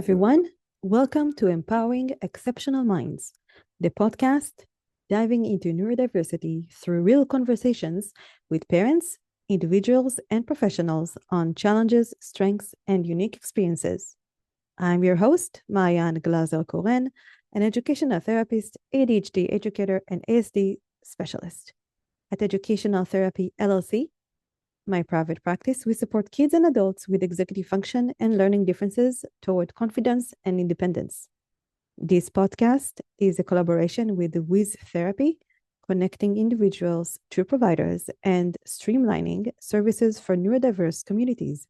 everyone. Welcome to Empowering Exceptional Minds, the podcast diving into neurodiversity through real conversations with parents, individuals, and professionals on challenges, strengths, and unique experiences. I'm your host, Maayan Glazer-Koren, an educational therapist, ADHD educator, and ASD specialist. At Educational Therapy LLC, my private practice, we support kids and adults with executive function and learning differences toward confidence and independence. This podcast is a collaboration with the Wiz Therapy, connecting individuals to providers and streamlining services for neurodiverse communities.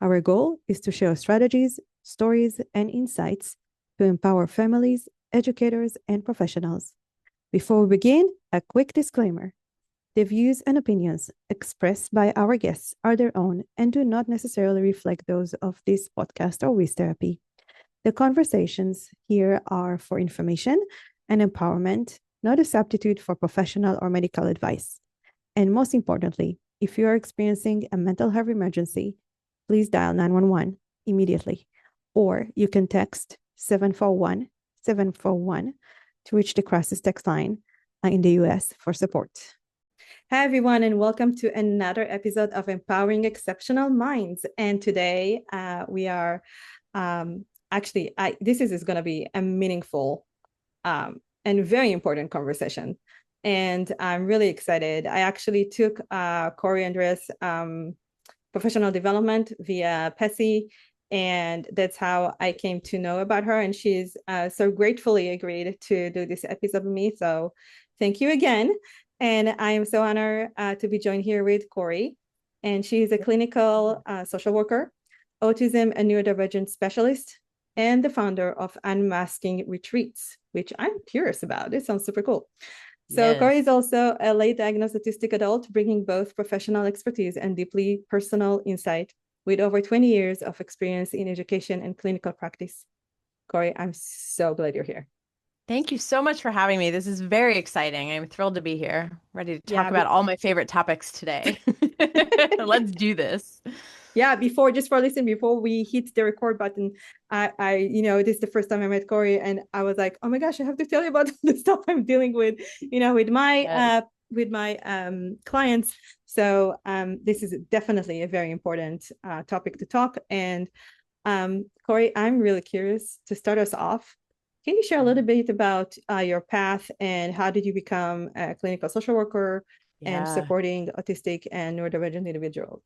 Our goal is to share strategies, stories, and insights to empower families, educators, and professionals. Before we begin, a quick disclaimer. The views and opinions expressed by our guests are their own and do not necessarily reflect those of this podcast or Wiz Therapy. The conversations here are for information and empowerment, not a substitute for professional or medical advice. And most importantly, if you are experiencing a mental health emergency, please dial 911 immediately, or you can text 741-741 to reach the crisis text line in the US for support. Hi, everyone, and welcome to another episode of Empowering Exceptional Minds. And today we are this is going to be a meaningful and very important conversation. And I'm really excited. I actually took Kory Andreas professional development via PESI, and that's how I came to know about her. And she's so gratefully agreed to do this episode with me. So thank you again. And I am so honored to be joined here with Kory. And she is a clinical social worker, autism and neurodivergent specialist, and the founder of Unmasking Retreats, which I'm curious about. It sounds super cool. So yes. Kory is also a late-diagnosedautistic adult, bringing both professional expertise and deeply personal insight with over 20 years of experience in education and clinical practice. Kory, I'm so glad you're here. Thank you so much for having me. This is very exciting. I'm thrilled to be here, ready to talk about all my favorite topics today. Let's do this. Yeah, before we hit the record button, this is the first time I met Kory, and I was like, oh my gosh, I have to tell you about the stuff I'm dealing with, with my clients. So this is definitely a very important topic to talk. And Kory, I'm really curious to start us off. Can you share a little bit about your path and how did you become a clinical social worker and supporting autistic and neurodivergent individuals?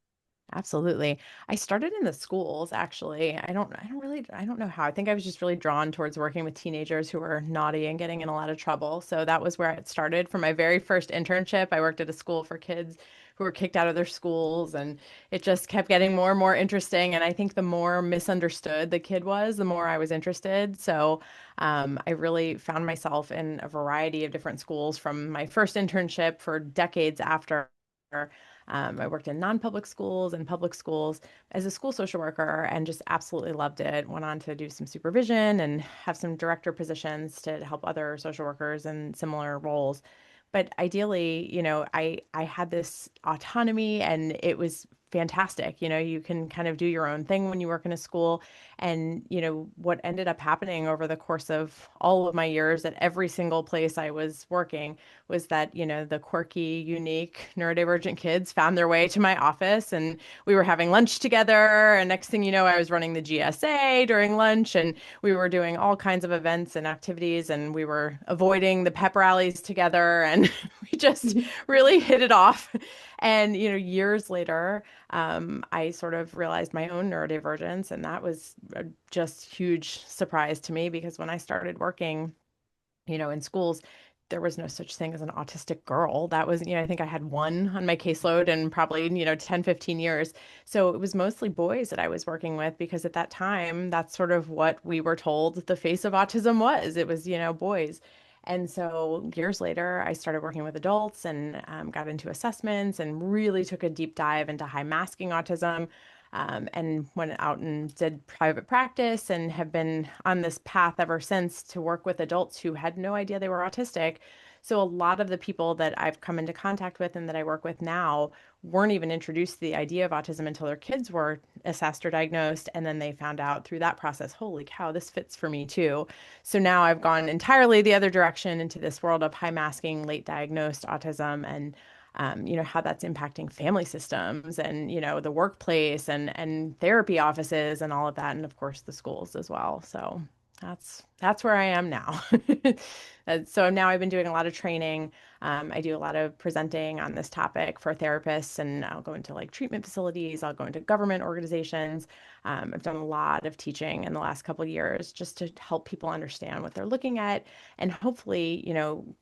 Absolutely. I started in the schools, actually. I don't know how. I think I was just really drawn towards working with teenagers who were naughty and getting in a lot of trouble. So that was where it started. For my very first internship, I worked at a school for kids who were kicked out of their schools, and it just kept getting more and more interesting. And I think the more misunderstood the kid was, the more I was interested. So I really found myself in a variety of different schools from my first internship for decades after. I worked in non-public schools and public schools as a school social worker and just absolutely loved it. Went on to do some supervision and have some director positions to help other social workers in similar roles. But ideally, I had this autonomy and it was fantastic. You can kind of do your own thing when you work in a school. And, what ended up happening over the course of all of my years at every single place I was working was that, the quirky, unique, neurodivergent kids found their way to my office and we were having lunch together. And next thing you know, I was running the GSA during lunch and we were doing all kinds of events and activities and we were avoiding the pep rallies together and we just really hit it off. And, years later, I sort of realized my own neurodivergence, and that was a just huge surprise to me because when I started working, in schools, there was no such thing as an autistic girl. That was, I think I had one on my caseload in probably, 10, 15 years. So it was mostly boys that I was working with because at that time, that's sort of what we were told the face of autism was. It was, boys. And so years later, I started working with adults and got into assessments and really took a deep dive into high masking autism. And went out and did private practice and have been on this path ever since to work with adults who had no idea they were autistic So a lot of the people that I've come into contact with and that I work with now weren't even introduced to the idea of autism until their kids were assessed or diagnosed. And then they found out through that process, holy cow, this fits for me too. So now I've gone entirely the other direction into this world of high masking, late diagnosed autism and how that's impacting family systems and, the workplace and therapy offices and all of that. And of course the schools as well. So that's where I am now. So now I've been doing a lot of training. I do a lot of presenting on this topic for therapists, and I'll go into like treatment facilities. I'll go into government organizations. I've done a lot of teaching in the last couple of years just to help people understand what they're looking at, and hopefully,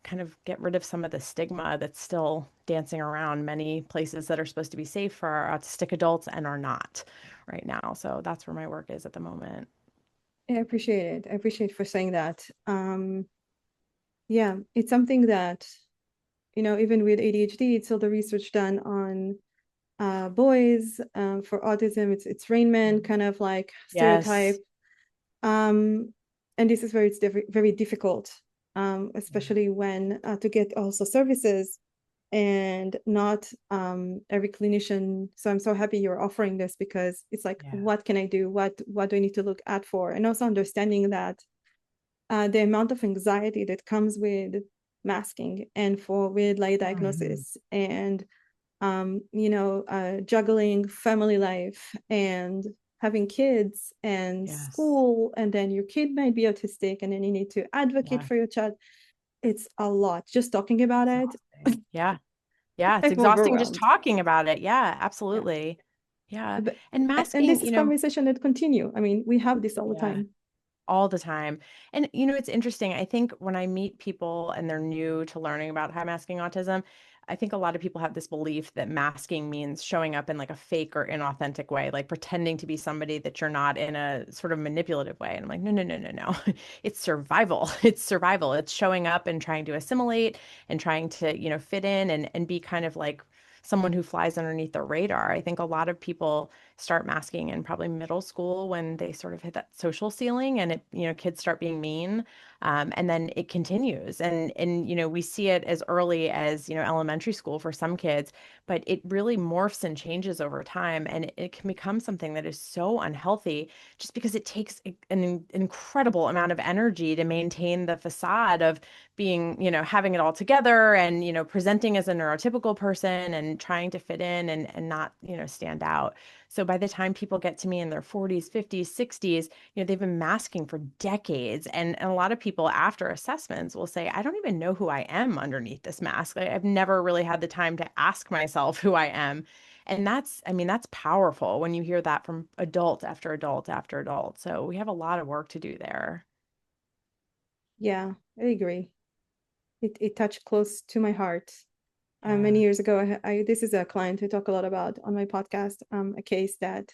kind of get rid of some of the stigma that's still dancing around many places that are supposed to be safe for our autistic adults and are not right now. So that's where my work is at the moment. Yeah, I appreciate it. I appreciate for saying that. Yeah, it's something that, even with ADHD, it's all the research done on boys. For autism, it's Rain Man kind of like Yes. stereotype. And this is where it's very difficult, especially when to get also services and not every clinician. So I'm so happy you're offering this because it's like, Yeah. what can I do? What do I need to look at for? And also understanding that the amount of anxiety that comes with masking and with late Mhm. diagnosis and juggling family life and having kids and Yes. school, and then your kid might be autistic, and then you need to advocate Yeah. for your child. It's a lot. Just talking about it, Exhausting. Yeah. Yeah. It's I'm exhausting just overwhelmed. talking about it. Yeah, Yeah. absolutely. Yeah. But, And and this masking, is conversation that continue. I mean, we have this all the yeah. time. All the time. And it's interesting. I think when I meet people and they're new to learning about high masking autism, I think a lot of people have this belief that masking means showing up in like a fake or inauthentic way, like pretending to be somebody that you're not in a sort of manipulative way. And I'm like, no, no, no, no, no. It's survival. It's survival. It's showing up and trying to assimilate and trying to, fit in and be kind of like someone who flies underneath the radar. I think a lot of people start masking in probably middle school when they sort of hit that social ceiling and kids start being mean. And then it continues. And we see it as early as, elementary school for some kids, but it really morphs and changes over time. And it can become something that is so unhealthy just because it takes an incredible amount of energy to maintain the facade of being, having it all together and, presenting as a neurotypical person and trying to fit in and not, stand out. So by the time people get to me in their 40s, 50s, 60s, they've been masking for decades. And a lot of people after assessments will say, I don't even know who I am underneath this mask. I've never really had the time to ask myself who I am. And that's powerful when you hear that from adult after adult after adult. So we have a lot of work to do there. Yeah, I agree. It touched close to my heart. Many Yeah. years ago, this is a client I talk a lot about on my podcast, a case that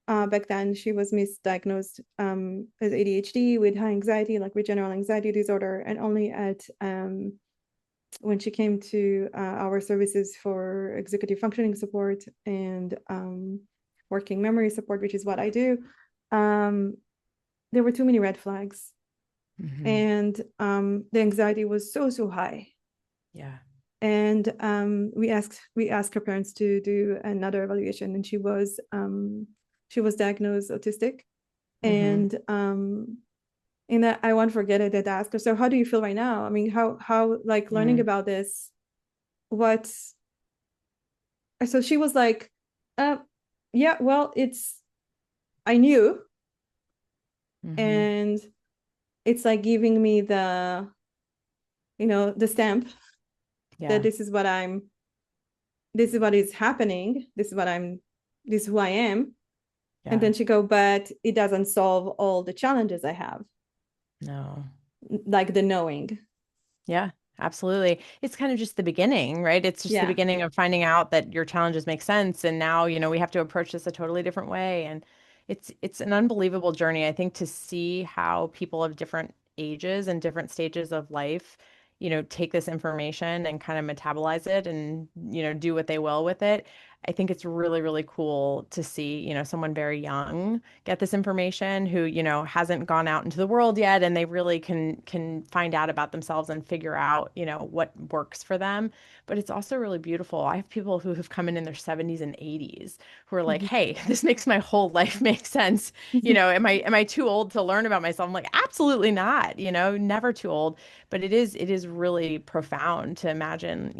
back then she was misdiagnosed as ADHD with high anxiety, like with general anxiety disorder, and only at when she came to our services for executive functioning support and working memory support, which is what I do, um, there were too many red flags, Hmm. and the anxiety was so high. Yeah. And we asked her parents to do another evaluation, and she was diagnosed autistic. Hmm. And in that, I won't forget it, that I asked her, so how do you feel right now? I mean, how like learning Mm. about this, what? So she was like, uh yeah, well, it's, I knew. Hmm. And it's like giving me the stamp that Yeah. this is what is happening, this is who I am. And Yeah. then she go, but it doesn't solve all the challenges I have, No. like the knowing. Yeah, absolutely. It's kind of just the beginning, right? It's just the Yeah. beginning of finding out that your challenges make sense. And now, we have to approach this a totally different way. And it's an unbelievable journey, I think, to see how people of different ages and different stages of life, take this information and kind of metabolize it and, do what they will with it. I think it's really, really cool to see, someone very young get this information who, hasn't gone out into the world yet, and they really can find out about themselves and figure out, what works for them. But it's also really beautiful. I have people who have come in their 70s and 80s who are like, Mhm. "Hey, this makes my whole life make sense. Am I too old to learn about myself?" I'm like, "Absolutely not. Never too old." But it is really profound to imagine,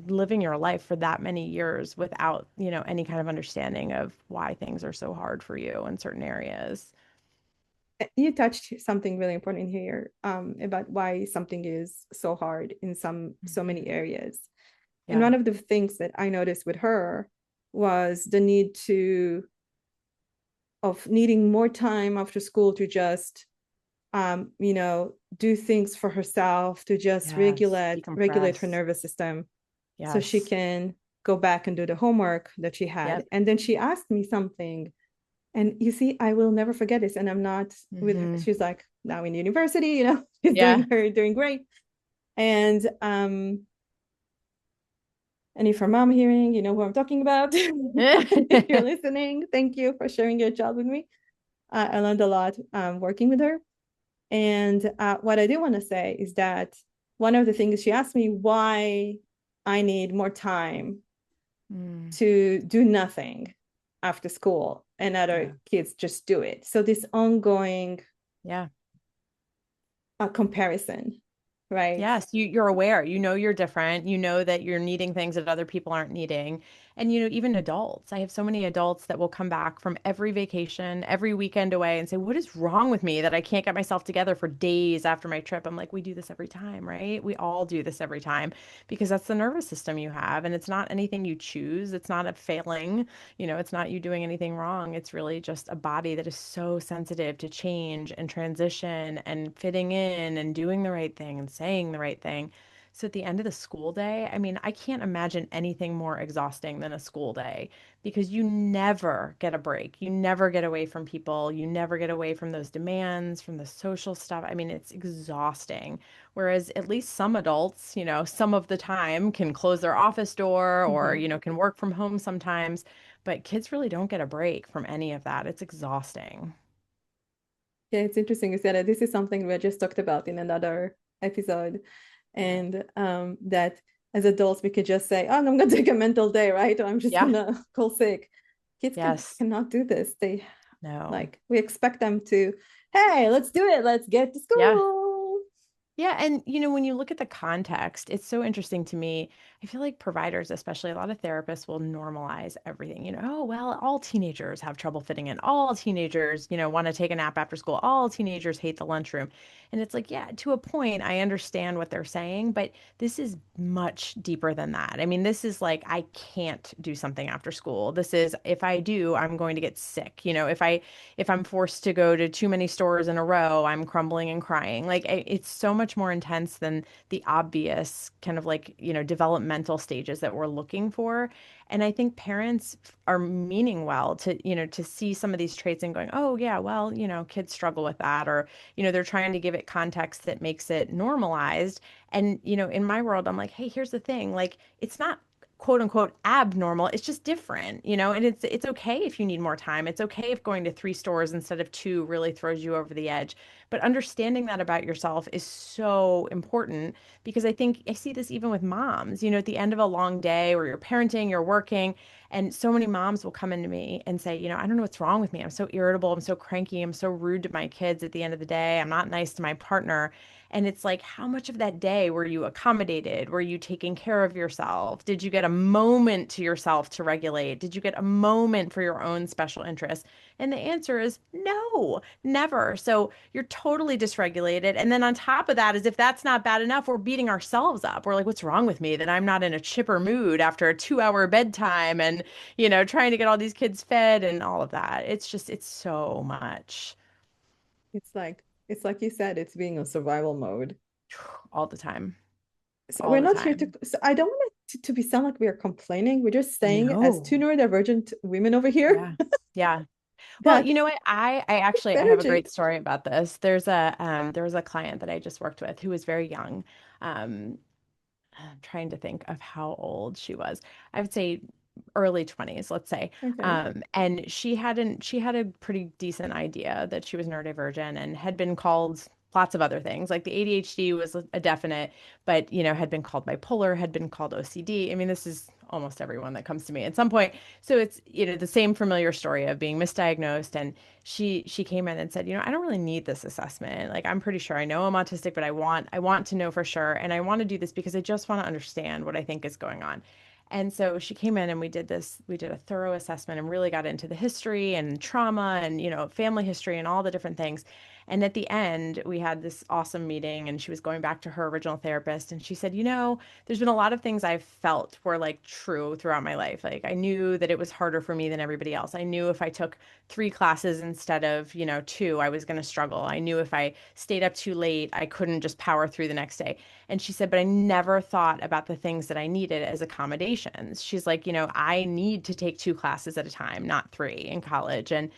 living your life for that many years without, any kind of understanding of why things are so hard for you in certain areas. You touched something really important here, about why something is so hard in so many Mhm. areas. And Yeah. one of the things that I noticed with her was the need to of needing more time after school to just do things for herself, to just Yes. regulate her Decompress. nervous system so she Yes. can go back and do the homework that she had. Yep. And then she asked me something, and you see, I will never forget this. And I'm not with her. Hmm. She's like now in university, she's Yeah. doing great. And if her mom hearing, you know who I'm talking about. If you're listening, thank you for sharing your child with me. I learned a lot working with her. And what I do want to say is that one of the things she asked me why I need more time Mm. to do nothing after school and other Yeah. kids just do it. So this ongoing Yeah. comparison, right? Yes, you're aware. You know you're different. You know that you're needing things that other people aren't needing. And even adults. I have so many adults that will come back from every vacation, every weekend away and say, "What is wrong with me that I can't get myself together for days after my trip?" I'm like, "We do this every time, right? We all do this every time because that's the nervous system you have, and it's not anything you choose. It's not a failing. It's not you doing anything wrong. It's really just a body that is so sensitive to change and transition and fitting in and doing the right thing and saying the right thing. So at the end of the school day, I mean, I can't imagine anything more exhausting than a school day because you never get a break. You never get away from people. You never get away from those demands, from the social stuff. I mean, it's exhausting. Whereas at least some adults, some of the time can close their office door or, Mm-hmm. can work from home sometimes. But kids really don't get a break from any of that. It's exhausting. Yeah, it's interesting you said it. This is something we just talked about in another episode, Yeah. and that as adults we could just say, "Oh, I'm gonna take a mental day, right? Or I'm just Yeah. gonna call sick." Kids Yes. cannot do this. They No. like we expect them to, "Hey, let's do it. Let's get to Yeah. school." Yeah, and when you look at the context, it's so interesting to me. I feel like providers, especially a lot of therapists, will normalize everything. Oh, well, all teenagers have trouble fitting in. All teenagers, want to take a nap after school. All teenagers hate the lunchroom. And it's like, yeah, to a point, I understand what they're saying, but this is much deeper than that. I mean, this is like, I can't do something after school. This is, if I do, I'm going to get sick. If I'm forced to go to too many stores in a row, I'm crumbling and crying. Like it's so much more intense than the obvious kind of like, developmental stages that we're looking for. And I think parents are meaning well to see some of these traits and going, "Oh, yeah, well, kids struggle with that." Or, they're trying to give it context that makes it normalized. And, in my world, I'm like, "Hey, here's the thing. Like, it's not quote unquote abnormal. It's just different, and it's okay if you need more time. It's okay if going to three stores instead of two really throws you over the edge. But understanding that about yourself is so important because I think I see this even with moms, at the end of a long day where you're parenting, you're working, and so many moms will come into me and say, "I don't know what's wrong with me. I'm so irritable. I'm so cranky. I'm so rude to my kids at the end of the day. I'm not nice to my partner." And it's like, how much of that day were you accommodated? Were you taking care of yourself? Did you get a moment to yourself to regulate? Did you get a moment for your own special interests? And the answer is no, never. So you're totally dysregulated. And then on top of that, as if that's not bad enough, we're beating ourselves up. We're like, "What's wrong with me that I'm not in a chipper mood after a 2 hour bedtime and, trying to get all these kids fed and all of that." It's so much It's like you said, it's being on survival mode. all the time, So all we're the not here to. time. So I don't want it to be sound like we are complaining. We're just saying, as two No. neurodivergent women over here, Yeah. Yeah. Well, that you know what? I actually I have a energy. great story about this. There was a client that I just worked with who was very young. I'm trying to think of how old she was. I would say early 20s, let's say. Okay. And she had a pretty decent idea that she was neurodivergent and had been called lots of other things. Like the ADHD was a definite, but had been called bipolar, had been called OCD. I mean, this is almost everyone that comes to me at some point. So it's, the same familiar story of being misdiagnosed. And she came in and said, I don't really need this assessment. Like, I'm pretty sure I know I'm autistic, but I want to know for sure. And I want to do this because I just want to understand what I think is going on. And so she came in and we did a thorough assessment and really got into the history and trauma and, family history and all the different things. And at the end, we had this awesome meeting and she was going back to her original therapist and she said, there's been a lot of things I've felt were like true throughout my life. Like I knew that it was harder for me than everybody else. I knew if I took 3 classes instead of, 2, I was going to struggle. I knew if I stayed up too late, I couldn't just power through the next day. And she said, but I never thought about the things that I needed as accommodations. She's like, I need to take 2 classes at a time, not 3 in college. And,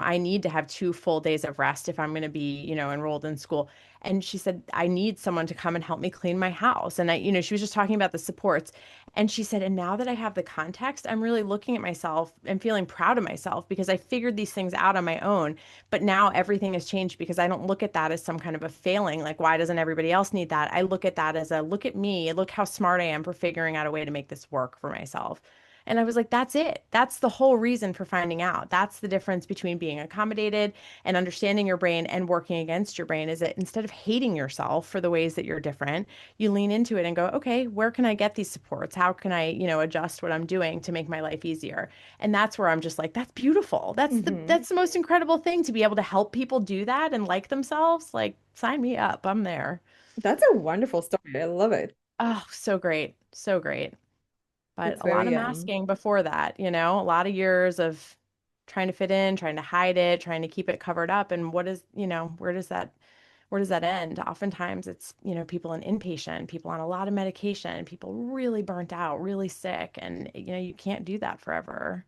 I need to have 2 full days of rest if I'm going to be, enrolled in school. And she said, I need someone to come and help me clean my house. And she was just talking about the supports. And she said, and now that I have the context, I'm really looking at myself and feeling proud of myself because I figured these things out on my own. But now everything has changed because I don't look at that as some kind of a failing. Like, why doesn't everybody else need that? I look at that as a look at me, look how smart I am for figuring out a way to make this work for myself. And I was like, that's it. That's the whole reason for finding out. That's the difference between being accommodated and understanding your brain and working against your brain is that instead of hating yourself for the ways that you're different, you lean into it and go, okay, where can I get these supports? How can I, adjust what I'm doing to make my life easier? And that's where I'm just like, that's beautiful. Mm-hmm. That's the most incredible thing to be able to help people do that and like themselves. Like, sign me up. I'm there. That's a wonderful story. I love it. Oh, so great. So great. But It's a lot very of masking before that, a lot of years of trying to fit in, trying to hide it, trying to keep it covered up. And what is, where does that end? Oftentimes it's, people in inpatient, people on a lot of medication, people really burnt out, really sick. And, you can't do that forever.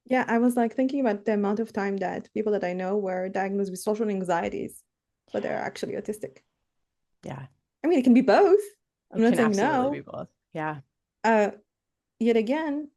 yeah, I was like thinking about the amount of time that people that I know were diagnosed with social anxieties, but they're actually autistic. Yeah. I mean, it can be both. I'm It not can saying absolutely be no. both. Yeah. Uh, Yet again,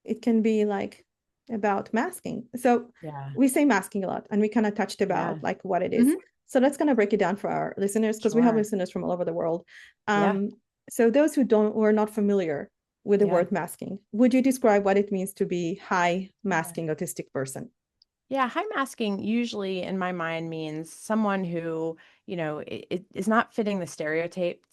it can be like about masking. So Yeah. we say masking a lot, and we kind of touched Yeah. about like what it is. Hmm. So let's kind of break it down for our listeners because we have Sure. listeners from all over the world. Yeah. Um, so those who are not familiar with the Yeah. word masking, would you describe what it means to be high Yeah. masking autistic person? Yeah, high masking usually in my mind means someone who, it is not fitting the stereotype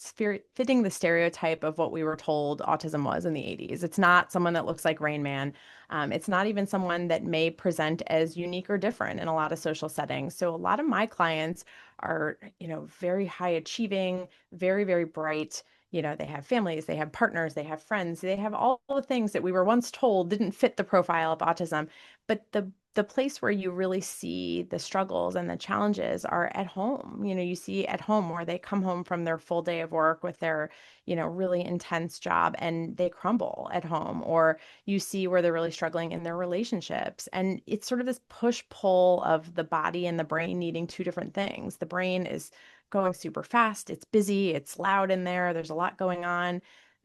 of what we were told autism was in the 80s. It's not someone that looks like Rain Man. It's not even someone that may present as unique or different in a lot of social settings. So a lot of my clients are, very high achieving, very, very bright. They have families, they have partners, they have friends, they have all the things that we were once told didn't fit the profile of autism. But the place where you really see the struggles and the challenges are at home. You see at home where they come home from their full day of work with their, really intense job and they crumble at home, or you see where they're really struggling in their relationships. And it's sort of this push pull of the body and the brain needing two different things. The brain is going super fast, it's busy, it's loud in there, there's a lot going on.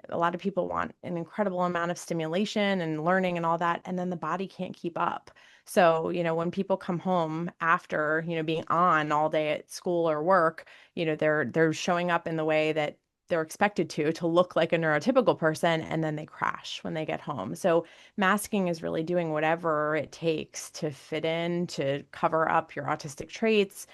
A lot of people want an incredible amount of stimulation and learning and all that, and then the body can't keep up. So, when people come home after, being on all day at school or work, they're showing up in the way that they're expected to look like a neurotypical person, and then they crash when they get home. So, masking is really doing whatever it takes to fit in, to cover up your autistic traits,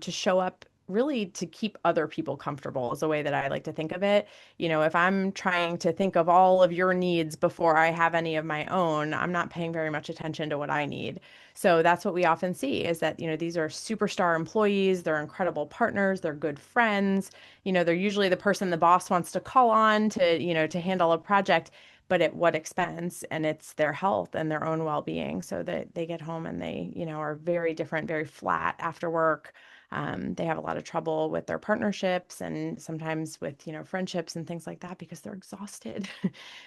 to show up really to keep other people comfortable is the way that I like to think of it. If I'm trying to think of all of your needs before I have any of my own, I'm not paying very much attention to what I need. So that's what we often see is that, these are superstar employees, they're incredible partners, they're good friends, they're usually the person the boss wants to call on to, to handle a project, but at what expense? And it's their health and their own well-being. So that they get home and they, are very different, very flat after work. They have a lot of trouble with their partnerships and sometimes with, friendships and things like that because they're exhausted.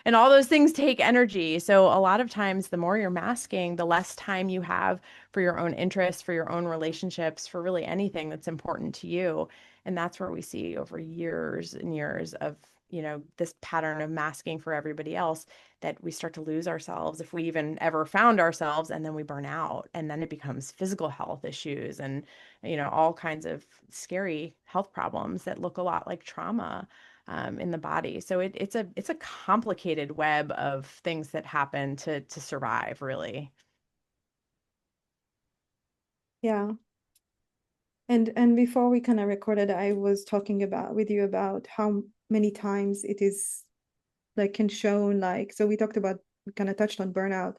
And all those things take energy. So a lot of times, the more you're masking, the less time you have for your own interests, for your own relationships, for really anything that's important to you. And that's where we see over years and years of, this pattern of masking for everybody else, that we start to lose ourselves if we even ever found ourselves, and then we burn out, and then it becomes physical health issues and, all kinds of scary health problems that look a lot like trauma in the body. So it's a complicated web of things that happen to survive, really. Yeah. And before we kind of recorded, I was talking about with you about how many times it is like can show like, so we kind of touched on burnout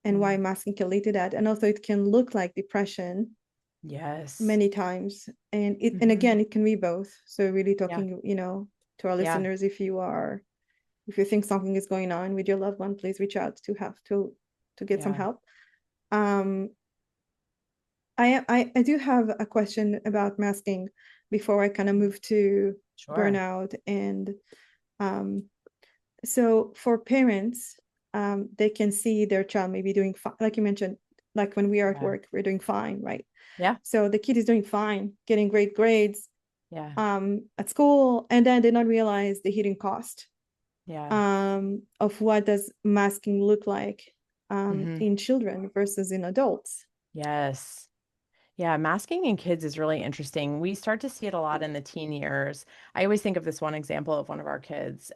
and why Mm. masking can lead to that. And also it can look like depression Yes. many times. And Hmm. again, it can be both. So really Yeah. talking, to our Yeah. listeners, if you think something is going on with your loved one, please reach out to get some Yeah. help. Um, I do have a question about masking before I kind of move to Sure. burnout. And um, so for parents, they can see their child maybe doing fine, like you mentioned, like when we are at Yeah. work, we're doing fine, right? Yeah. So the kid is doing fine, getting great grades Yeah. at school, and then they not realize the hidden cost Yeah. of what does masking look like Hmm. in children versus in adults. Yes. Yeah, masking in kids is really interesting. We start to see it a lot in the teen years. I always think of this one example of one of our kids.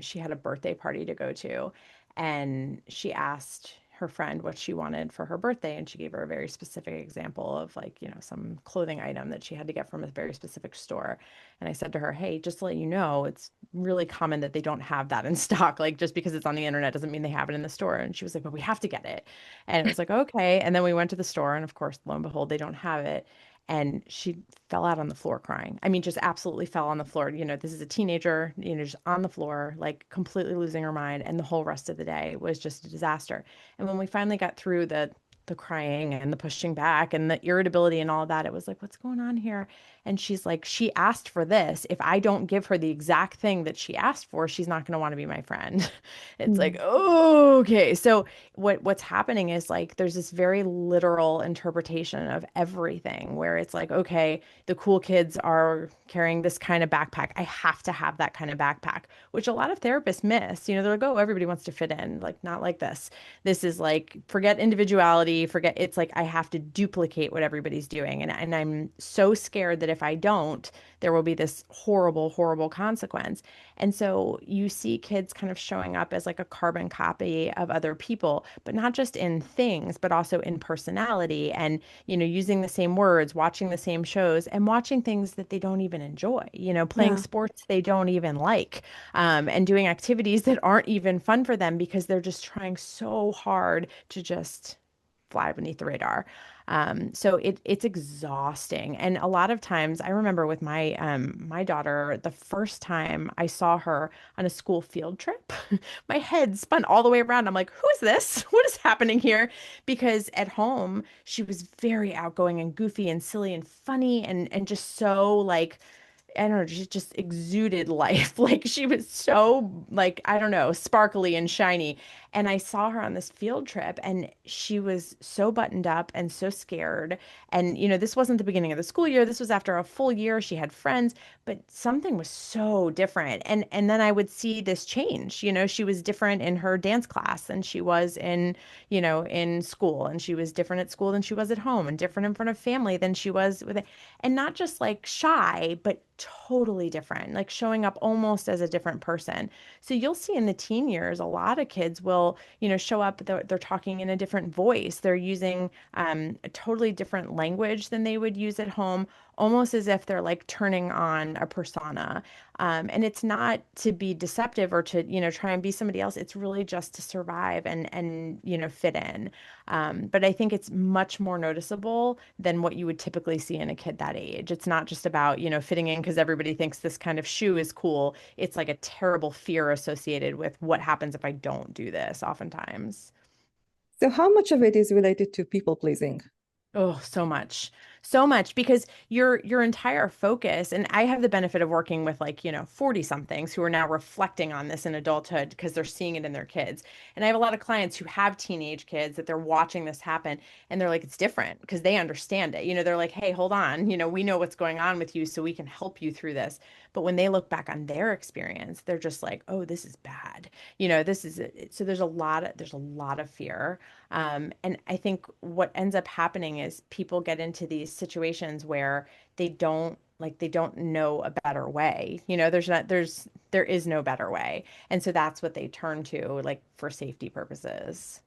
She had a birthday party to go to, and she asked her friend what she wanted for her birthday, and she gave her a very specific example of, like, some clothing item that she had to get from a very specific store. And I said to her, "Hey, just to let you know, it's really common that they don't have that in stock. Like, just because it's on the internet doesn't mean they have it in the store." And she was like, "But we have to get it." And it was like, okay. And then we went to the store, and of course, lo and behold, they don't have it. And she fell out on the floor crying. I mean, just absolutely fell on the floor. This is a teenager, just on the floor, like completely losing her mind. And the whole rest of the day was just a disaster. And when we finally got through the crying and the pushing back and the irritability and all of that, it was like, what's going on here? And she's like, she asked for this. If I don't give her the exact thing that she asked for, she's not going to want to be my friend. It's like, Mm. oh, okay. So what's happening is, like, there's this very literal interpretation of everything, where it's like, okay, the cool kids are carrying this kind of backpack, I have to have that kind of backpack, which a lot of therapists miss. They're like, oh, everybody wants to fit in. Like, not like this is like, forget individuality, forget, it's like I have to duplicate what everybody's doing, and I'm so scared that if I don't, there will be this horrible, horrible consequence. And so you see kids kind of showing up as like a carbon copy of other people, but not just in things, but also in personality, and, using the same words, watching the same shows, and watching things that they don't even enjoy, playing Yeah. sports they don't even like, and doing activities that aren't even fun for them because they're just trying so hard to just fly beneath the radar. So it's exhausting. And a lot of times, I remember with my daughter, the first time I saw her on a school field trip, my head spun all the way around. I'm like, who is this? What is happening here? Because at home, she was very outgoing and goofy and silly and funny, and just so, like, I don't know, just exuded life. Like, she was so, like, I don't know, sparkly and shiny. And I saw her on this field trip, and she was so buttoned up and so scared. And, this wasn't the beginning of the school year. This was after a full year. She had friends, but something was so different. And then I would see this change. She was different in her dance class than she was in school. And she was different at school than she was at home, and different in front of family than she was with it. And not just like shy, but totally different, like showing up almost as a different person. So you'll see in the teen years, a lot of kids will, show up, they're talking in a different voice. They're using a totally different language than they would use at home, almost as if they're like turning on a persona. And it's not to be deceptive or to, try and be somebody else. It's really just to survive and fit in. But I think it's much more noticeable than what you would typically see in a kid that age. It's not just about, fitting in because everybody thinks this kind of shoe is cool. It's like a terrible fear associated with what happens if I don't do this, oftentimes. So how much of it is related to people pleasing? Oh, so much. So much because your entire focus, and I have the benefit of working with like, 40 somethings who are now reflecting on this in adulthood because they're seeing it in their kids. And I have a lot of clients who have teenage kids that they're watching this happen and they're like, it's different because they understand it. They're like, hey, hold on, we know what's going on with you, so we can help you through this. But when they look back on their experience, they're just like, oh, this is bad. This is so there's a lot of fear. And I think what ends up happening is people get into these situations where they don't know a better way. There is no better way. And so that's what they turn to like for safety purposes.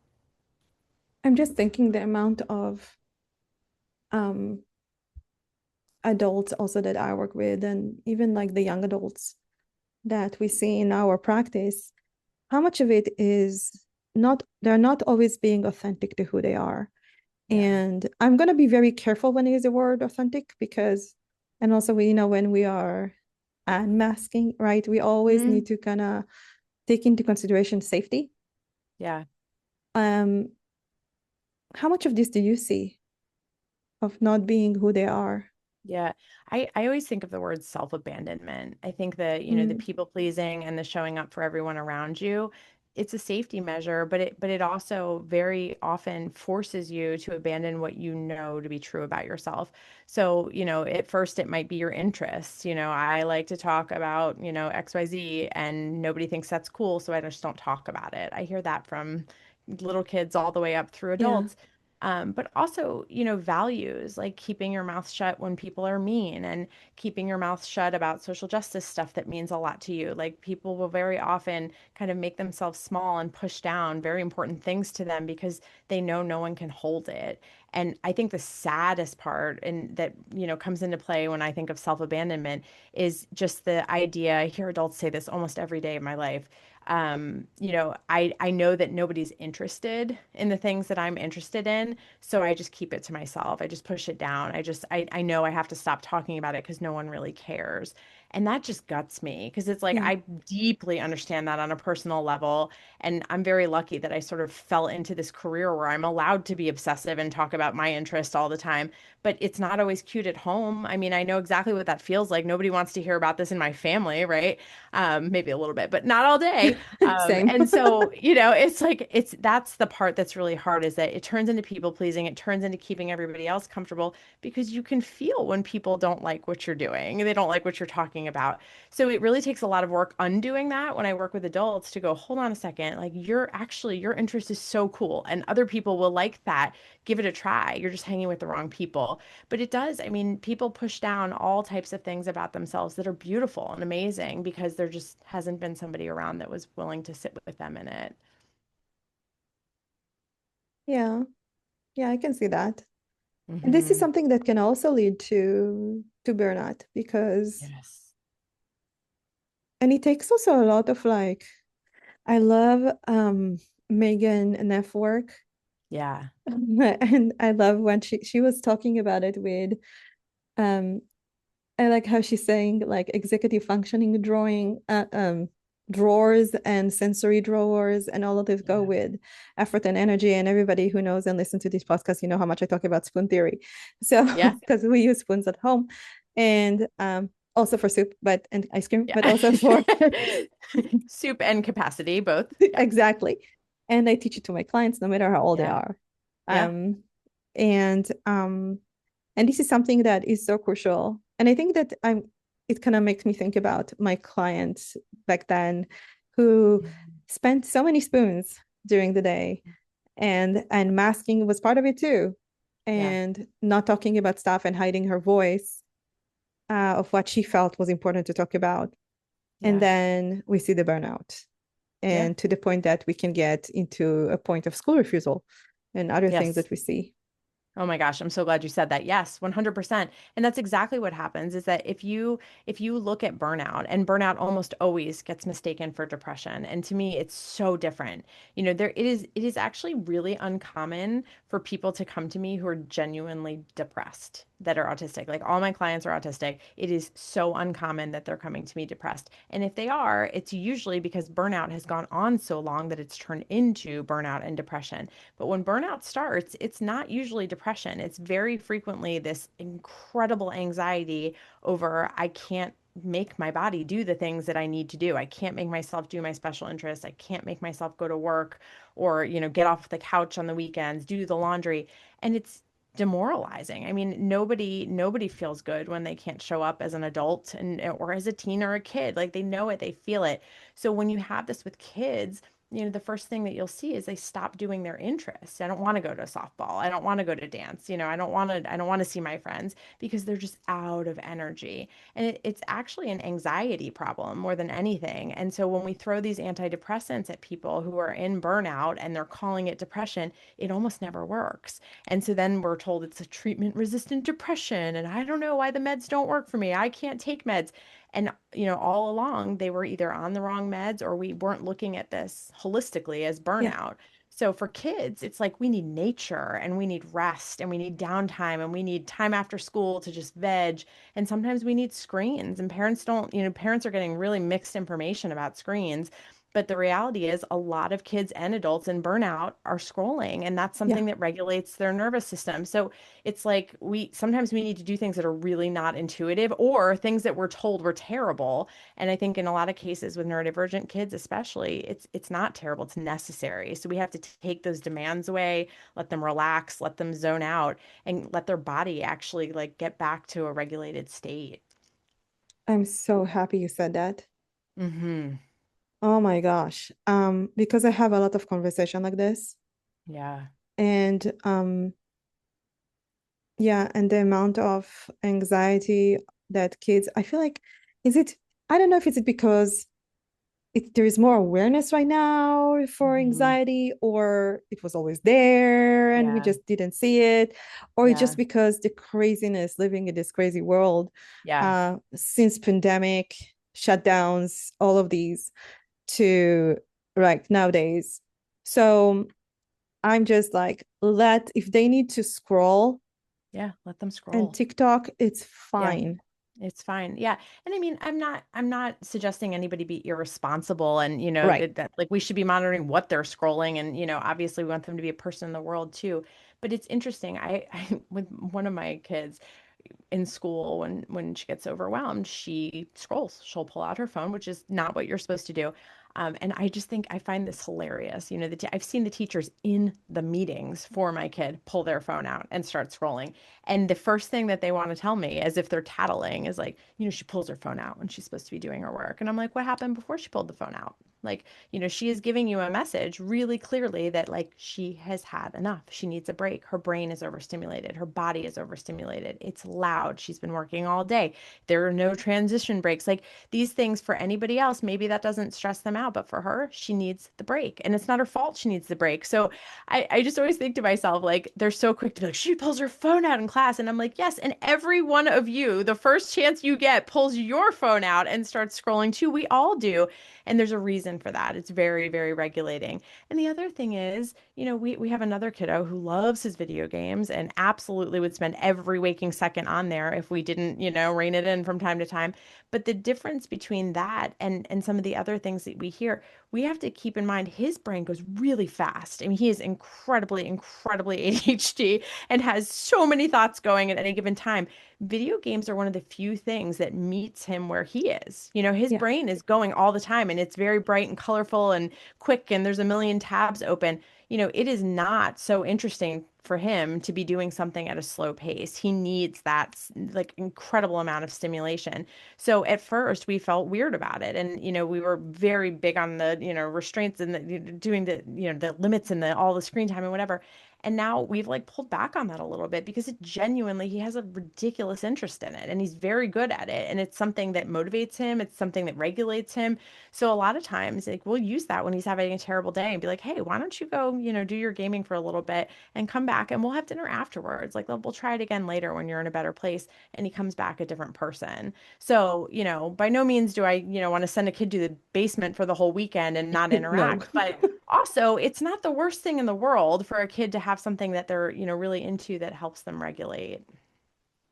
I'm just thinking the amount of um, adults also that I work with, and even like the young adults that we see in our practice, how much of it is they're not always being authentic to who they are. Yeah. And I'm going to be very careful when I use the word authentic because, and also when we are unmasking, right, we always Mm, need to kind of take into consideration safety. yeah. Um, how much of this do you see of not being who they are? Yeah. I always think of the word self-abandonment. I think that, the Mm, people pleasing and the showing up for everyone around you, it's a safety measure, but it also very often forces you to abandon what you know to be true about yourself. So, at first it might be your interests. I like to talk about, XYZ and nobody thinks that's cool, so I just don't talk about it. I hear that from little kids all the way up through yeah, adults. But also, values like keeping your mouth shut when people are mean and keeping your mouth shut about social justice stuff that means a lot to you. Like people will very often kind of make themselves small and push down very important things to them because they know no one can hold it. And I think the saddest part and that, comes into play when I think of self-abandonment is just the idea. I hear adults say this almost every day of my life. I know that nobody's interested in the things that I'm interested in, so I just keep it to myself. I just push it down. I know I have to stop talking about it because no one really cares. And that just guts me because it's like yeah, I deeply understand that on a personal level. And I'm very lucky that I sort of fell into this career where I'm allowed to be obsessive and talk about my interests all the time. But it's not always cute at home. I mean, I know exactly what that feels like. Nobody wants to hear about this in my family, right? Maybe a little bit, but not all day. same. And so, it's like that's the part that's really hard is that it turns into people pleasing, it turns into keeping everybody else comfortable because you can feel when people don't like what you're doing, they don't like what you're talking about. So it really takes a lot of work undoing that when I work with adults to go, hold on a second, like your interest is so cool and other people will like that. Give it a try. You're just hanging with the wrong people. But it does. I mean, people push down all types of things about themselves that are beautiful and amazing because there just hasn't been somebody around that was willing to sit with them in it. Yeah, yeah, I can see that. And this is Hmm. something that can also lead to burnout because, Yes. and it takes also a lot of like, I love Megan Neff work. Yeah. And I love when she was talking about it with um I like how she's saying like executive functioning drawers and sensory drawers and all of this go Yeah. with effort and energy. And everybody who knows and listen to this podcast, you know how much I talk about spoon theory. So Yeah. because we use spoons at home and also for soup, but and ice cream, but Yeah. also for Soup and capacity, both. Yeah. exactly. And I teach it to my clients no matter how old they Yeah. are. Yeah. Um and this is something that is so crucial. And I think that it kind of makes me think about my clients back then who spent so many spoons during the day and masking was part of it too. Yeah. And not talking about stuff and hiding her voice of what she felt was important to talk about. And Yeah. then we see the burnout Yeah. and to the point that we can get into a point of school refusal and other things Yes. that we see. Oh my gosh, I'm so glad you said that. Yes, 100%. And that's exactly what happens is that if you look at burnout and burnout almost always gets mistaken for depression. And to me, it's so different. It is actually really uncommon for people to come to me who are genuinely depressed. that are autistic. Like all my clients are autistic. It is so uncommon that they're coming to me depressed. And if they are, it's usually because burnout has gone on so long that it's turned into burnout and depression. But when burnout starts, it's not usually depression. It's very frequently this incredible anxiety over I can't make my body do the things that I need to do. I can't make myself do my special interests. I can't make myself go to work or, get off the couch on the weekends, do the laundry. And it's demoralizing. I mean, nobody feels good when they can't show up as an adult and or as a teen or a kid. Like they know it, they feel it. So when you have this with kids, the first thing that you'll see is they stop doing their interests. I don't want to go to softball. I don't want to go to dance. I don't want to see my friends because they're just out of energy. And it's actually an anxiety problem more than anything. And so when we throw these antidepressants at people who are in burnout and they're calling it depression, it almost never works. And so then we're told it's a treatment resistant depression. And I don't know why the meds don't work for me. I can't take meds. And, all along they were either on the wrong meds or we weren't looking at this holistically as Yeah. burnout. So for kids, it's like we need nature and we need rest and we need downtime and we need time after school to just veg. And sometimes we need screens and parents don't, parents are getting really mixed information about screens. But the reality is, a lot of kids and adults in burnout are scrolling, and that's Yeah. something that regulates their nervous system. So it's like we need to do things that are really not intuitive or things that we're told were terrible. And I think in a lot of cases with neurodivergent kids, especially, it's not terrible, it's necessary. So we have to take those demands away, let them relax, let them zone out, and let their body actually like get back to a regulated state. I'm so happy you said that. Mm-hmm. Oh my gosh. Because I have a lot of conversation like this. Yeah. And yeah, and the amount of anxiety that kids, I feel like, is it, I don't know if it's because there is more awareness right now for Mm-hmm. anxiety, or it was always there and we Yeah. just didn't see it, or it's just Yeah. because the craziness living in this crazy world Yeah. since pandemic, shutdowns, all of these to like nowadays. So I'm just like, if they need to scroll Yeah. Let them and scroll. TikTok, it's Yeah. fine. It's fine. Yeah. And I mean, I'm not suggesting anybody be irresponsible and, Right. that like we should be monitoring what they're scrolling and, obviously we want them to be a person in the world too. But it's interesting. I with one of my kids, in school when she gets overwhelmed, she scrolls. She'll pull out her phone, which is not what you're supposed to do. And I just think I find this hilarious. I've seen the teachers in the meetings for my kid pull their phone out and start scrolling. And the first thing that they want to tell me, as if they're tattling, is like, she pulls her phone out when she's supposed to be doing her work. And I'm like, what happened before she pulled the phone out? Like, she is giving you a message really clearly that like she has had enough. She needs a break. Her brain is overstimulated. Her body is overstimulated. It's loud. She's been working all day. There are no transition breaks. Like these things for anybody else, maybe that doesn't stress them out, but for her, she needs the break. And it's not her fault she needs the break. So I just always think to myself, like, they're so quick to be like, she pulls her phone out in class. And I'm like, yes. And every one of you, the first chance you get, pulls your phone out and starts scrolling too. We all do. And there's a reason for that. It's very, very regulating. And the other thing is, we have another kiddo who loves his video games and absolutely would spend every waking second on there if we didn't, rein it in from time to time. But the difference between that and some of the other things that we hear, we have to keep in mind his brain goes really fast. I mean, he is incredibly, incredibly ADHD and has so many thoughts going at any given time. Video games are one of the few things that meets him where he is. His Yeah. brain is going all the time and it's very bright and colorful and quick and there's a million tabs open. It is not so interesting for him to be doing something at a slow pace. He needs that like incredible amount of stimulation. So at first we felt weird about it. And, we were very big on the, restraints and doing the, the limits and all the screen time and whatever. And now we've like pulled back on that a little bit because he has a ridiculous interest in it and he's very good at it. And it's something that motivates him. It's something that regulates him. So a lot of times, like we'll use that when he's having a terrible day and be like, hey, why don't you go, do your gaming for a little bit and come back and we'll have dinner afterwards. Like we'll try it again later when you're in a better place. And he comes back a different person. So, by no means do I, want to send a kid to the basement for the whole weekend and not No. interact. But also, it's not the worst thing in the world for a kid to have something that they're, really into that helps them regulate.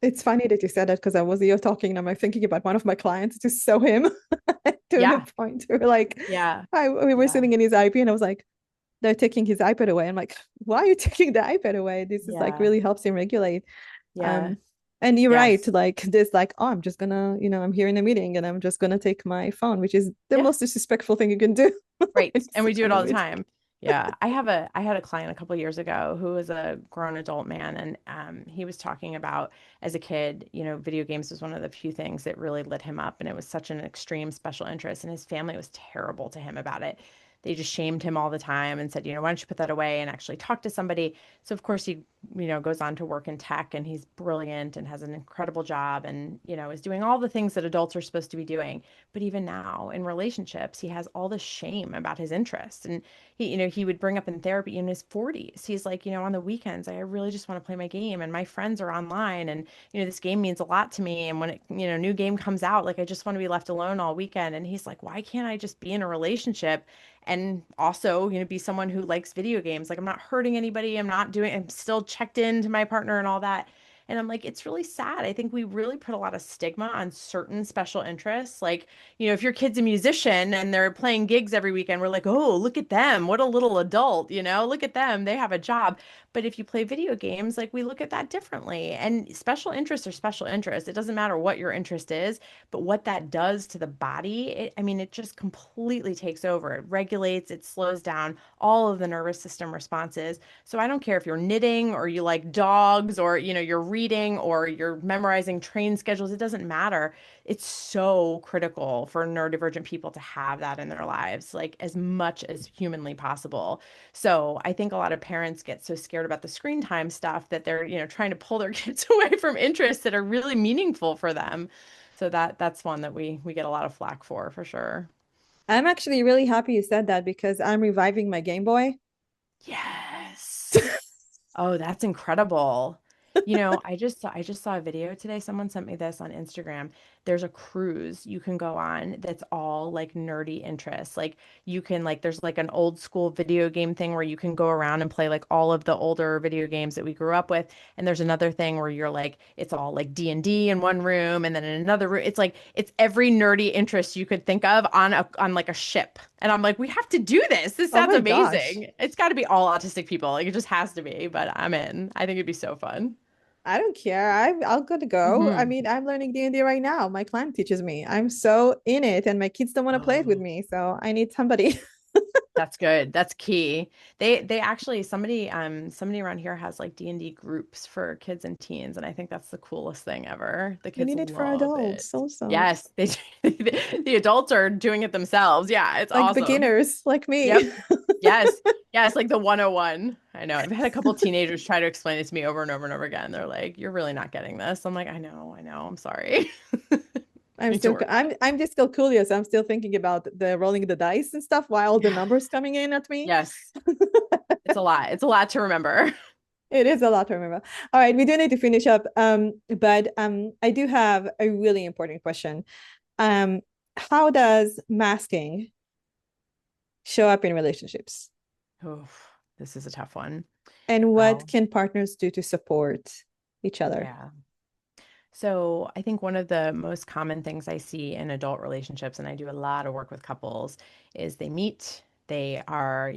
It's funny that you said that because I was here talking and I'm like thinking about one of my clients to show him to the Yeah. point where like Yeah. we were Yeah. sitting in his IP and I was like, they're taking his iPad away. I'm like, why are you taking the iPad away? This is like Yeah. really helps him regulate. Yeah. Um, and you're right, Yes. like this, like, oh, I'm just gonna, I'm here in a meeting and I'm just gonna take my phone, which is the Yeah. most disrespectful thing you can do Right. when you And we sit do it on a all the meeting. time. Yeah. I had a client a couple years ago who was a grown adult man, and he was talking about as a kid, video games was one of the few things that really lit him up, and it was such an extreme special interest, and his family was terrible to him about it. They just shamed him all the time and said, why don't you put that away and actually talk to somebody? So of course he, goes on to work in tech, and he's brilliant and has an incredible job, and, is doing all the things that adults are supposed to be doing. But even now in relationships, he has all this shame about his interests. And he would bring up in therapy in his 40s. He's like, on the weekends, I really just want to play my game and my friends are online and, this game means a lot to me. And when it, new game comes out, like I just want to be left alone all weekend. And he's like, why can't I just be in a relationship and also, be someone who likes video games? Like I'm not hurting anybody. I'm still checked into my partner and all that. And I'm like, it's really sad. I think we really put a lot of stigma on certain special interests. Like, if your kid's a musician and they're playing gigs every weekend, we're like, oh, look at them. What a little adult, look at them. They have a job. But if you play video games, like we look at that differently. And special interests are special interests. It doesn't matter what your interest is, but what that does to the body, it just completely takes over. It regulates, it slows down all of the nervous system responses. So I don't care if you're knitting or you like dogs or, you're reading or you're memorizing train schedules. It doesn't matter. It's so critical for neurodivergent people to have that in their lives, like as much as humanly possible. So I think a lot of parents get so scared about the screen time stuff that they're, trying to pull their kids away from interests that are really meaningful for them. So that's one that we get a lot of flack for sure. I'm actually really happy you said that because I'm reviving my Game Boy. Yes. Oh, that's incredible. I just saw a video today. Someone sent me this on Instagram. There's a cruise you can go on that's all like nerdy interests. Like you can like there's like an old school video game thing where you can go around and play like all of the older video games that we grew up with. And there's another thing where you're like it's all like D&D in one room and then in another room it's like it's every nerdy interest you could think of on like a ship. And I'm like, we have to do this. This Oh sounds my gosh. amazing. It's got to be all autistic people. Like it just has to be, but I'm in. I think it'd be so fun. I don't care. I'll go to go. I Hmm. mean, I'm learning D&D right now. My client teaches me. I'm so in it, and my kids don't want to play it with Oh, me. So I need somebody. that's good. That's key. They actually somebody around here has like D&D groups for kids and teens, and I think that's the coolest thing ever. The We kids need it for love adults it. also, Yes, they the adults are doing it themselves. Yeah, it's like awesome. beginners like me. Yep. Yes. Yes, like the 101. I know. I've had a couple teenagers try to explain it to me over and over and over again. They're like, "You're really not getting this." I'm like, I know. I'm sorry." I'm Need to still work. I'm just still curious. I'm still thinking about the rolling the dice and stuff while the Yeah. numbers coming in at me. Yes. It's a lot. It's a lot to remember. It is a lot to remember. All right, we do need to finish up. But I do have a really important question. Um, how does masking show up in relationships? Oof, this is a tough one. And what Well, can partners do to support each other? yeah. So I think one of the most common things I see in adult relationships, and I do a lot of work with couples, is they meet. They are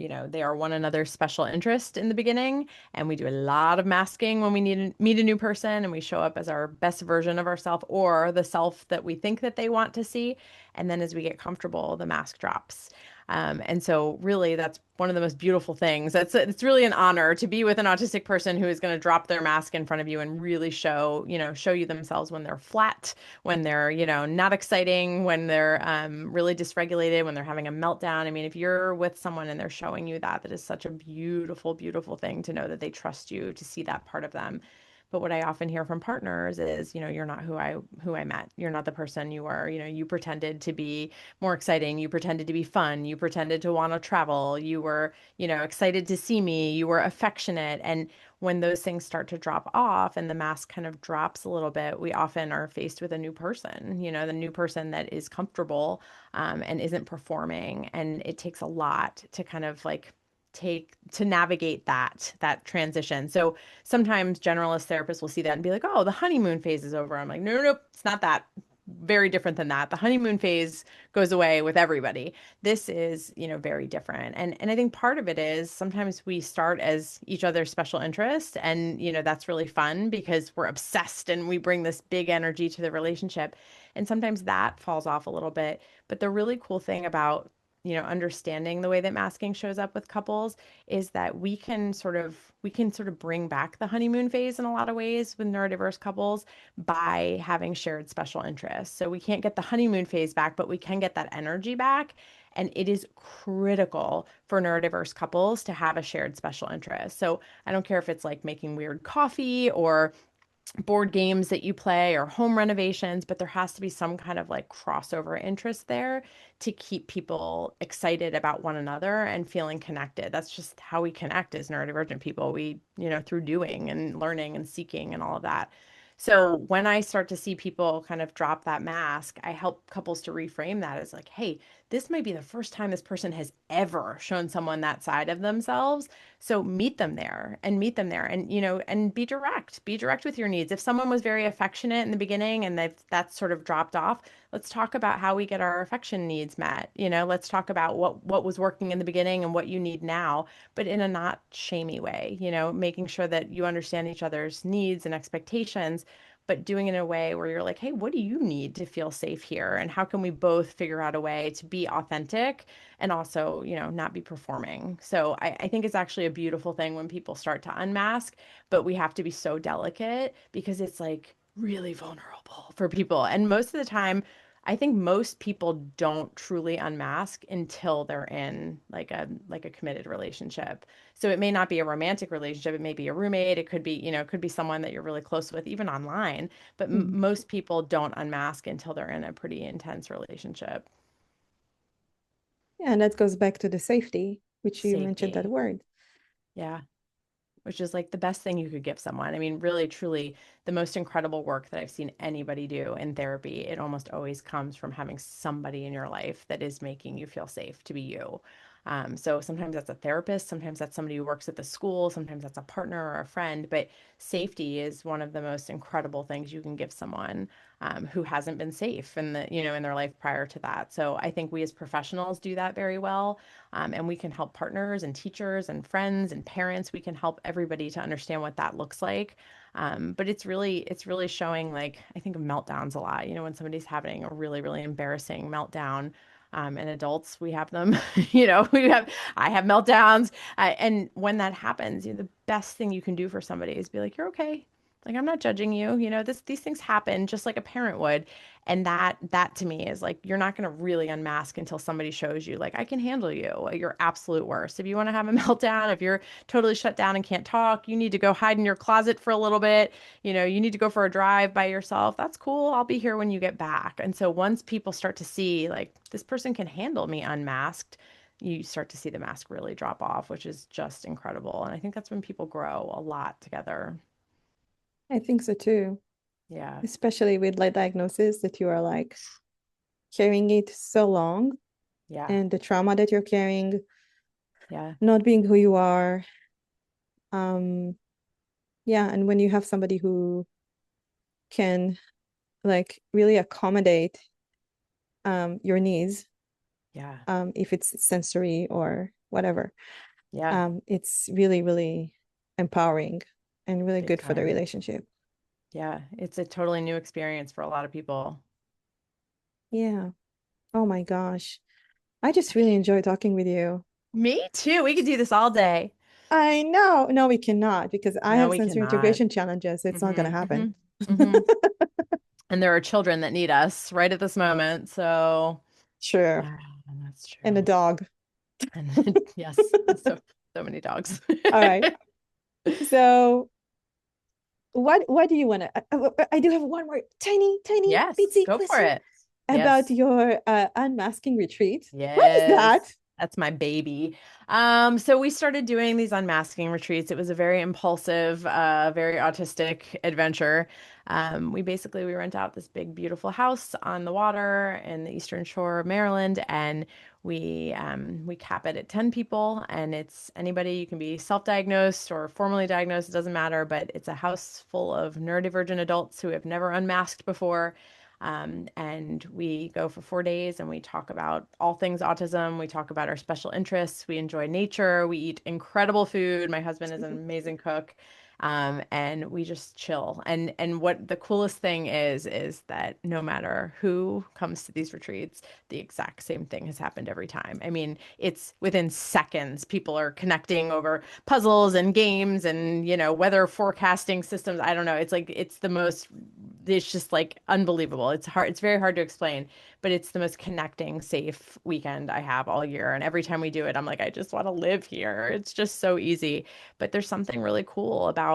one another's special interest in the beginning, and we do a lot of masking when we meet a new person, and we show up as our best version of ourselves or the self that we think that they want to see. And then as we get comfortable, the mask drops. And so really that's one of the most beautiful things. It's really an honor to be with an autistic person who is going to drop their mask in front of you and really show you themselves when they're flat, when they're, not exciting, when they're really dysregulated, when they're having a meltdown. I mean, if you're with someone and they're showing you that, that is such a beautiful, beautiful thing to know that they trust you to see that part of them. But what I often hear from partners is, you're not who I met. You're not the person you were. You pretended to be more exciting. You pretended to be fun. You pretended to want to travel. You were, excited to see me. You were affectionate. And when those things start to drop off and the mask kind of drops a little bit, we often are faced with a new person, the new person that is comfortable and isn't performing. And it takes a lot to kind of like navigate that transition. So sometimes generalist therapists will see that and be like, "Oh, the honeymoon phase is over." I'm like, "No, no, no, it's not that. Very different than that. The honeymoon phase goes away with everybody. This is, very different." And I think part of it is sometimes we start as each other's special interest, and that's really fun because we're obsessed and we bring this big energy to the relationship. And sometimes that falls off a little bit. But the really cool thing about understanding the way that masking shows up with couples is that we can sort of bring back the honeymoon phase in a lot of ways with neurodiverse couples by having shared special interests. So we can't get the honeymoon phase back, but we can get that energy back. And it is critical for neurodiverse couples to have a shared special interest. So I don't care if it's like making weird coffee or board games that you play or home renovations, but there has to be some kind of like crossover interest there to keep people excited about one another and feeling connected. That's just how we connect as neurodivergent people. Through doing and learning and seeking and all of that. So when I start to see people kind of drop that mask, I help couples to reframe that as like, hey, this might be the first time this person has ever shown someone that side of themselves. So meet them there and be direct with your needs. If someone was very affectionate in the beginning and that's sort of dropped off, let's talk about how we get our affection needs met. Let's talk about what was working in the beginning and what you need now, but in a not shamey way, making sure that you understand each other's needs and expectations, but doing it in a way where you're like, hey, what do you need to feel safe here? And how can we both figure out a way to be authentic and also, not be performing? So I think it's actually a beautiful thing when people start to unmask, but we have to be so delicate because it's like really vulnerable for people. And most of the time, I think most people don't truly unmask until they're in like a committed relationship. So it may not be a romantic relationship, it may be a roommate, it could be someone that you're really close with even online, but Mhm. most people don't unmask until they're in a pretty intense relationship. Yeah, and that goes back to the safety, which you mentioned that Safety. word. Yeah. Which is like the best thing you could give someone. I mean, really, truly, the most incredible work that I've seen anybody do in therapy, it almost always comes from having somebody in your life that is making you feel safe to be you. So sometimes that's a therapist, sometimes that's somebody who works at the school, sometimes that's a partner or a friend, but safety is one of the most incredible things you can give someone who hasn't been safe in their life prior to that. So I think we as professionals do that very well. And we can help partners and teachers and friends and parents. We can help everybody to understand what that looks like. But it's really showing like I think of meltdowns a lot. When somebody's having a really, really embarrassing meltdown. And adults, we have them, I have meltdowns. And when that happens, the best thing you can do for somebody is be like, you're okay. Like, I'm not judging you. These things happen just like a parent would. And that to me is like you're not going to really unmask until somebody shows you like I can handle you at your absolute worst. If you want to have a meltdown, if you're totally shut down and can't talk, you need to go hide in your closet for a little bit. You need to go for a drive by yourself. That's cool. I'll be here when you get back. And so once people start to see like this person can handle me unmasked, you start to see the mask really drop off, which is just incredible. And I think that's when people grow a lot together. I think so too, Yeah. especially with late diagnosis that you are like carrying it so long Yeah. and the trauma that you're carrying, Yeah. not being who you are. Um, yeah, and when you have somebody who can like really accommodate your needs, Yeah. if it's sensory or whatever, Yeah. it's really, really empowering and really Big good for the time. relationship. Yeah, it's a totally new experience for a lot of people. Yeah. Oh my gosh. I just really enjoy talking with you. Me too. We could do this all day. I know. No, we cannot because I No, have we sensory cannot. integration challenges. It's not going to Hmm. happen. Hmm. Hmm. And there are children that need us right at this moment. So, Sure. yeah, that's And a true. dog. And yes, so many dogs. All right. So what do you want to I do have one more tiny Yes, bitsy go for question it. about Yes. your unmasking retreat. What is that? Yes, that's my baby. So we started doing these unmasking retreats. It was a very impulsive, very autistic adventure. We rent out this big, beautiful house on the water in the Eastern Shore of Maryland, and We cap it at 10 people, and it's anybody. You can be self-diagnosed or formally diagnosed, it doesn't matter, but it's a house full of neurodivergent adults who have never unmasked before. And we go for 4 days and we talk about all things autism. We talk about our special interests. We enjoy nature. We eat incredible food. My husband is an amazing cook. And we just chill. And what the coolest thing is that no matter who comes to these retreats, the exact same thing has happened every time. I mean, it's within seconds. People are connecting over puzzles and games and, weather forecasting systems. I don't know. It's just like unbelievable. It's very hard to explain, but it's the most connecting, safe weekend I have all year. And every time we do it, I'm like, I just want to live here. It's just so easy. But there's something really cool about,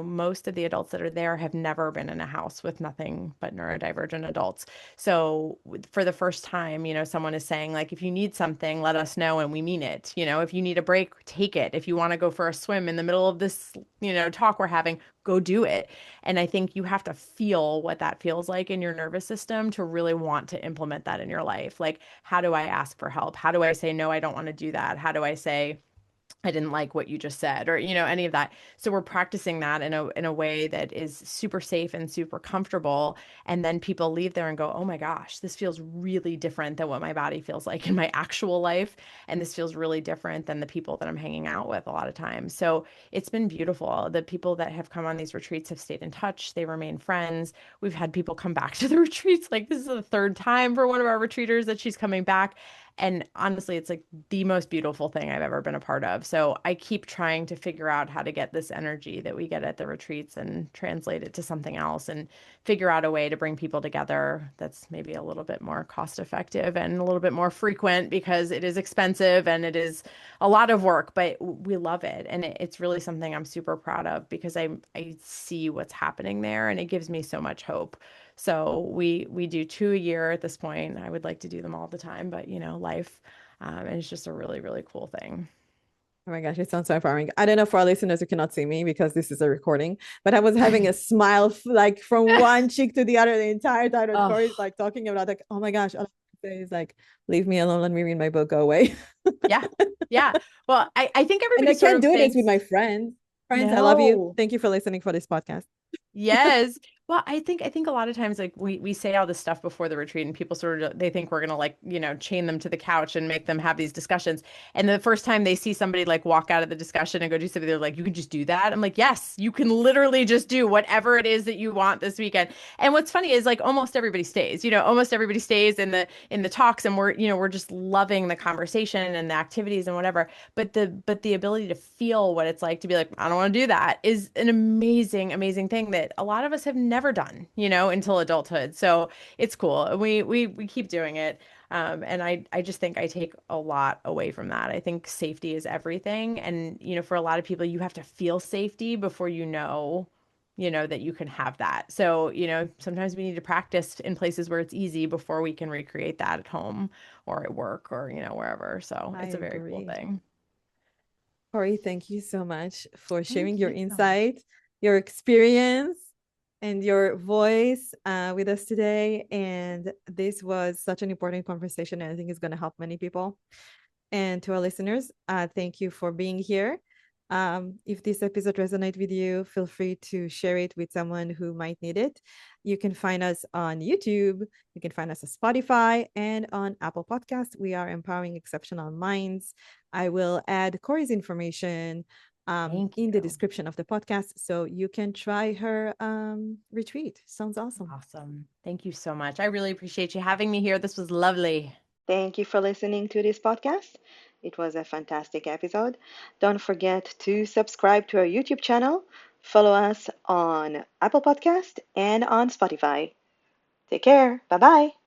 most of the adults that are there have never been in a house with nothing but neurodivergent adults. So for the first time, someone is saying, like, if you need something, let us know and we mean it. If you need a break, take it. If you want to go for a swim in the middle of this, talk we're having, go do it. And I think you have to feel what that feels like in your nervous system to really want to implement that in your life. Like, how do I ask for help? How do I say, no, I don't want to do that? How do I say, I didn't like what you just said, or any of that. So we're practicing that in a way that is super safe and super comfortable. And then people leave there and go, "Oh my gosh, this feels really different than what my body feels like in my actual life, and this feels really different than the people that I'm hanging out with a lot of times." So it's been beautiful. The people that have come on these retreats have stayed in touch. They remain friends. We've had people come back to the retreats. Like, this is the third time for one of our retreaters that she's coming back. And honestly, it's like the most beautiful thing I've ever been a part of. So I keep trying to figure out how to get this energy that we get at the retreats and translate it to something else and figure out a way to bring people together that's maybe a little bit more cost effective and a little bit more frequent, because it is expensive and it is a lot of work, but we love it. And it's really something I'm super proud of, because I see what's happening there and it gives me so much hope. So we do 2 a year at this point. I would like to do them all the time, but life, and it's just a really, really cool thing. Oh my gosh, it sounds so empowering. I don't know for our listeners who cannot see me because this is a recording, but I was having a smile like from one cheek to the other the entire time that Kory is Oh, like talking about, like, oh my gosh, all I can say is like, leave me alone, let me read my book, go away. yeah. Yeah. Well, I think And everybody I sort can't of do this with thinks, my friends. Friends, I love you. no. Thank you for listening for this podcast. Yes. Well, I think a lot of times, like, we say all this stuff before the retreat and people sort of, they think we're gonna, like, chain them to the couch and make them have these discussions. And the first time they see somebody like walk out of the discussion and go do something, they're like, "You can just do that?" I'm like, "Yes, you can literally just do whatever it is that you want this weekend." And what's funny is, like, almost everybody stays. Almost everybody stays in the talks, and we're just loving the conversation and the activities and whatever. But the ability to feel what it's like to be like, I don't want to do that, is an amazing, amazing thing that a lot of us have never done, until adulthood. So it's cool. We keep doing it. And I just think I take a lot away from that. I think safety is everything. And, for a lot of people, you have to feel safety before that you can have that. So, sometimes we need to practice in places where it's easy before we can recreate that at home or at work or, wherever. So I it's a very cool agree. thing. Kory, thank you so much for sharing Thank your you so much. insight, your experience, and your voice with us today. And this was such an important conversation, and I think it's going to help many people. And to our listeners, thank you for being here. If this episode resonates with you, feel free to share it with someone who might need it. You can find us on YouTube. You can find us on Spotify and on Apple Podcasts. We are empowering exceptional minds. I will add Kory's information Thank in the you. description of the podcast so you can try her retreat. Sounds awesome. Awesome. Thank you so much. I really appreciate you having me here. This was lovely. Thank you for listening to this podcast. It was a fantastic episode. Don't forget to subscribe to our YouTube channel, follow us on Apple Podcast and on Spotify. Take care. Bye bye.